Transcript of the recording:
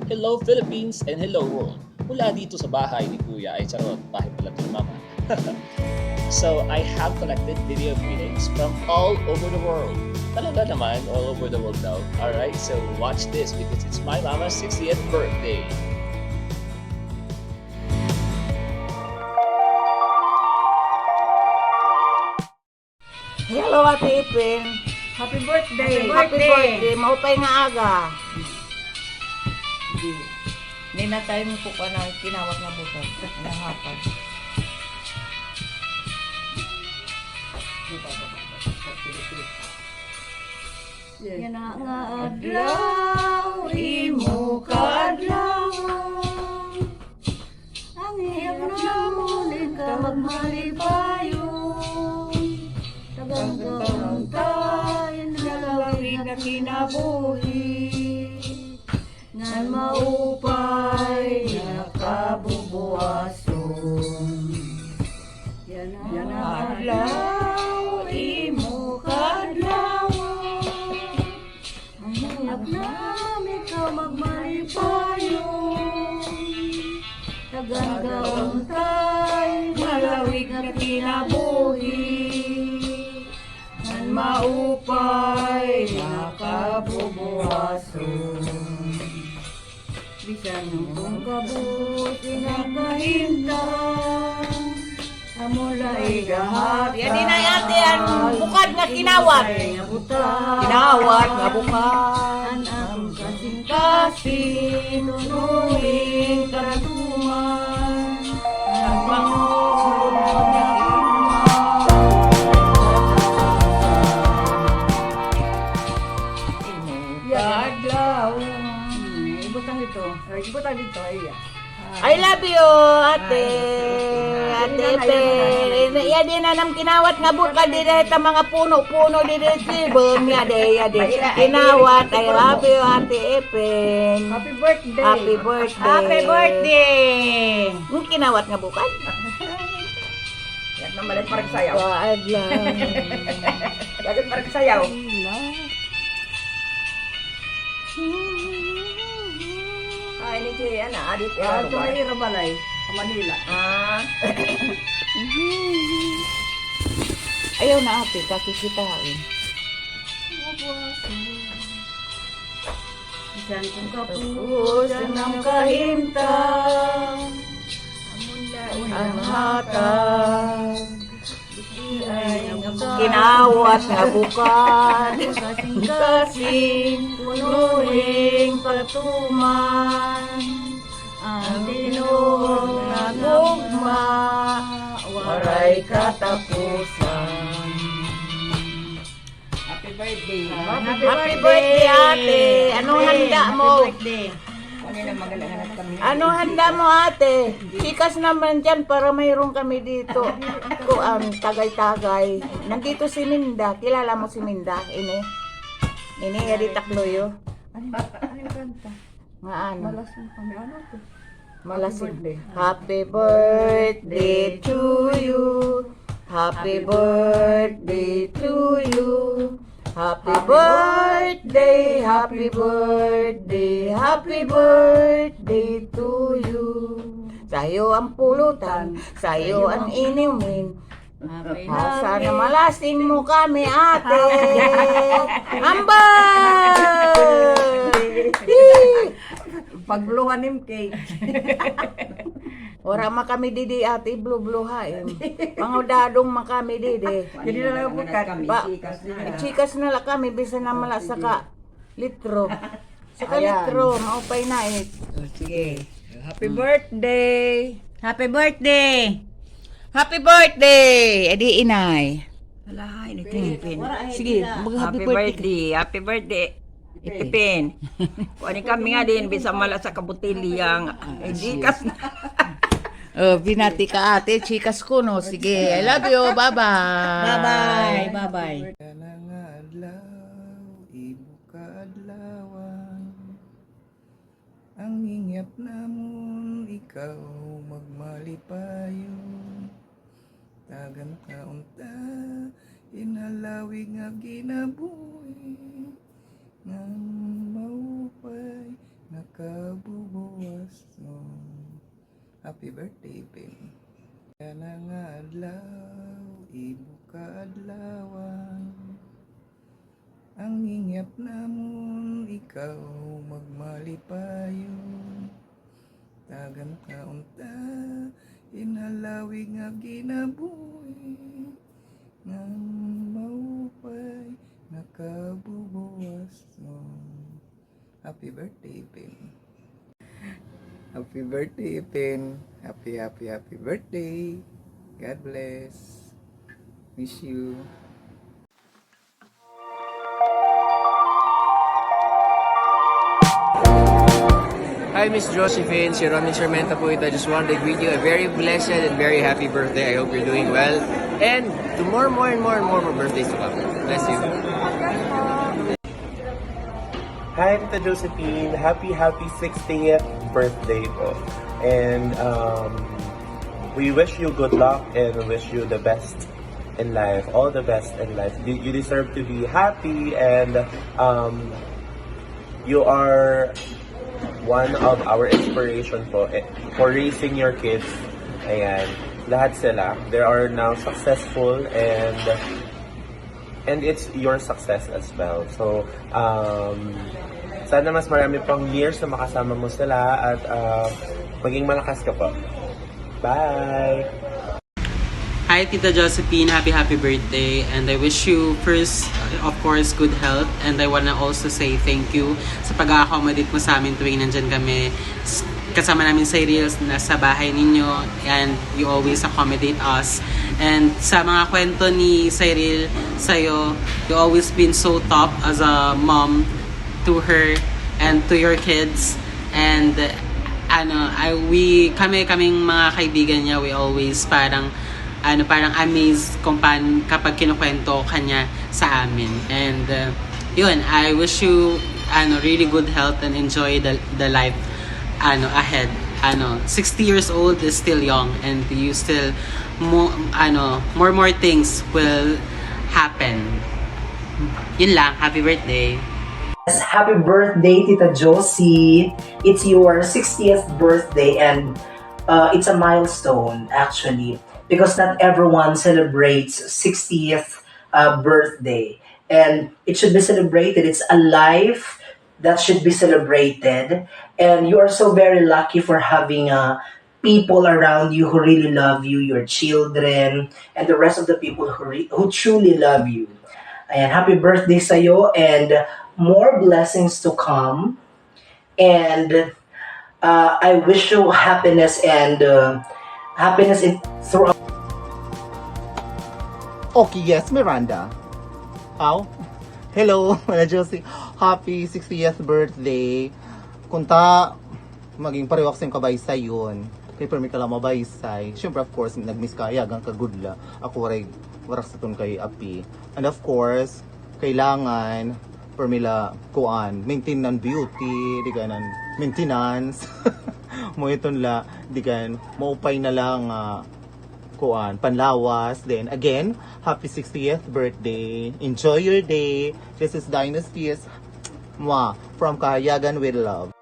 Hello Philippines and hello world. Mula dito sa bahay ni Kuya ay charot, bahay pala ito ni Mama. So I have collected video greetings from all over the world. Talaga naman, all over the world daw. Alright, so watch this because it's my Mama's 60th birthday. Hello, Ate Ipin. Happy birthday! Happy birthday. Maupay nga aga. Hindi na tayo mo po ka na kinawat na bukas. Nahapad. Yan na nga adlaw, imo kadlaw. Ang hirap na muling ka magmalipayon. Tagang tayo nalawig na kinabuhi. Ngan maupay nakabubuason. Yan ang adlaw, imo kadlaw. Ang hirap namin ka magmalipayon. Tagang tayo nalawig na kinabuhi. Ngan maupay nakabubuason. Bisan kung kabuti ng kahintang amula igahap. Yan din ay ate ang bukad nga kinawat. Kinawat nga bukad. An akong kasing-kasing tunuing katuman. Ang Panginoon na adlaw. Ibutang dito. Ibutang dito. I love you, ate. Ate Ipin. Yan din na nam kinawat nga bukad din ta mga puno-puno din sibong. Yade. Kinawat. I love you, Ate Ipin. Happy birthday. Happy birthday. Happy birthday. Yung kinawat nga bukad? Yan na malit parang sayaw. Waad lang. Yan parang sayaw. Ay, ni Jay, adit. Ito na Irabalay, sa Manila. Ayaw na ate, kakikitain. Isan kong kapusan ng kahintang, ang hatag. Kinawat nga bukad. Kasing-kasing, punuing patuman. Ang tinuong na gugma, waray katapusan. Happy birthday. Happy birthday, ate. Anong handa mo? Anong handa mo, ate? Sikas naman dyan para mayroon kami dito. Kuan, tagay-tagay. Nandito si Minda. Kilala mo si Minda? Ini, yadi takloyo. Nga ano? Malasig. Happy birthday to you. Happy birthday to you. Happy birthday, happy birthday, happy birthday to you. Sa'yo ang pulutan, sa'yo ang inumin. Sana malasing mo kami, ate. Ambay! Pagluhan ng cake. Ora ma kami didi ate, blue-bluhain. Pangudadong ma kami didi. Hindi na lang bukat. Chikas na lang kami, bisa na mala saka litro. Saka litro, maupay na it. Sige. Happy birthday! Happy birthday! Happy birthday! Edi inay. Wala, ini Ipin. Sige, Happy birthday! Happy birthday! Ipin. Kuani kami nga din, bisa mala sa kabutiliyang. Jikas na. Oh, binati ka ate, chikas ko no. Sige, I love you. Bye-bye. Bye-bye. Kanang adlaw, imo kaadlawan. Ang ingyap namon, ikaw magmalipayon. Tagan kaunta, inalawig nga ginabuhi. Nga maupay, nakabuhi. Happy birthday, Pin. Kaya nga adlaw, ibuka adlawan. Ang ingyap namon, ikaw magmalipayon. Tagan kaunta, inhalawig nga ginabuhi. Nga maupay, nakabubuwas mo. Happy birthday, Pin. Happy birthday, Pin. Happy birthday. God bless. Miss you. Hi, Miss Josephine. Si Ronnie Sarmenta po ito. I just wanted to greet you a very blessed and very happy birthday. I hope you're doing well. And to more birthdays to come. Bless you. Hi, Tita Josephine. Happy 60th birthday po. And we wish you good luck and we wish you the best in life. All the best in life. You deserve to be happy and you are one of our inspiration po for raising your kids. Ayan. Lahat sila. They are now successful and it's your success as well. So, sana mas marami pang years na makasama mo sila at maging malakas ka po. Bye! Hi, Tita Josephine. Happy birthday. And I wish you first, of course, good health. And I wanna also say thank you sa pag-accommodate mo sa amin tuwing nandyan kami. Kasama namin sa Reels na sa bahay ninyo. And you always accommodate us. And sa mga kwento ni Cyril sa'yo, you always been so top as a mom to her and to your kids. And kaming mga kaibigan niya, we always parang amazed kapag kinukwento kanya sa amin. And yun, I wish you really good health and enjoy the life ahead. 60 years old is still young and you still more things will happen. Yun lang, happy birthday. Yes, happy birthday, Tita Josie. It's your 60th birthday and it's a milestone actually because not everyone celebrates 60th birthday and it should be celebrated. It's a life that should be celebrated and you are so very lucky for having people around you who really love you, your children, and the rest of the people who truly love you. And happy birthday sa'yo and more blessings to come. And I wish you happiness and happiness throughout. Okay, yes, Miranda. How? Hello, Mana Josie. Happy 60th birthday. Kunta, maging pariwak sa kabaysay yun. Kay permi ka lang mabaysay. Siyempre, of course, nag-miss ka, yagang kagudla. Ako warak sa tun kay Api. And of course, kailangan permila kuan, maintain ng beauty, di kanan, maintenance. Mo iton la, di kan, maupay na lang kuan, panlawas. Then again, happy 60th birthday. Enjoy your day. This is Dynasties from Kahayagan with Love.